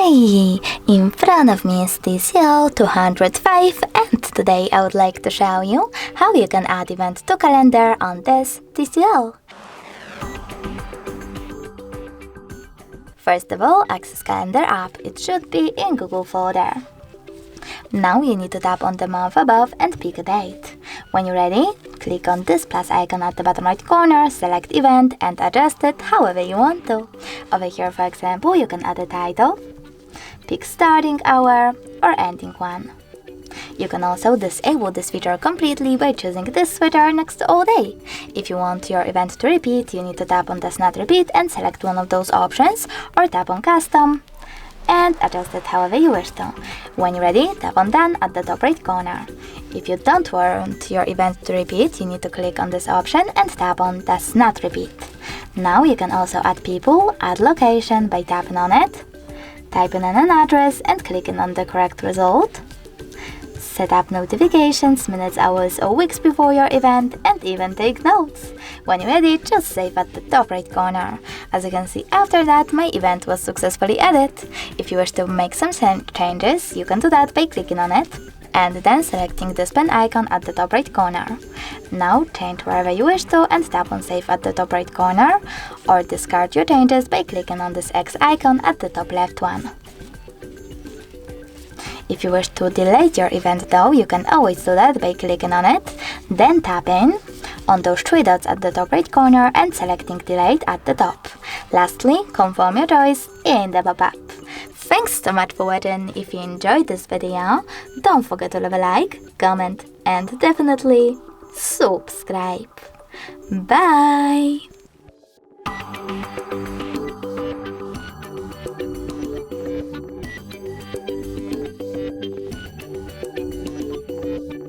Hey, in front of me is TCL 205 and today I would like to show you how you can add event to calendar on this TCL. First of all, access calendar app. It should be in Google folder. Now you need to tap on the month above and pick a date. When you're ready, click on this plus icon at the bottom right corner, select event and adjust it however you want to. Over here, for example, you can add a title, pick starting hour or ending one. You can also disable this feature completely by choosing this switcher next to all day. If you want your event to repeat, you need to tap on does not repeat and select one of those options, or tap on custom and adjust it however you wish to. When you're ready, tap on done at the top right corner. If you don't want your event to repeat, you need to click on this option and tap on does not repeat. Now you can also add people, add location by tapping on it, typing in an address and clicking on the correct result, set up notifications minutes, hours or weeks before your event, and even take notes. When you're ready, just save at the top right corner. As you can see, after that, my event was successfully added. If you wish to make some changes, you can do that by clicking on it and then selecting this pen icon at the top right corner. Now change wherever you wish to and tap on save at the top right corner, or discard your changes by clicking on this X icon at the top left one. If you wish to delete your event though, you can always do that by clicking on it, then tapping on those three dots at the top right corner and selecting delete at the top. Lastly, confirm your choice in the pop-up. Thanks so much for watching. If you enjoyed this video, don't forget to leave a like, comment and definitely subscribe. Bye!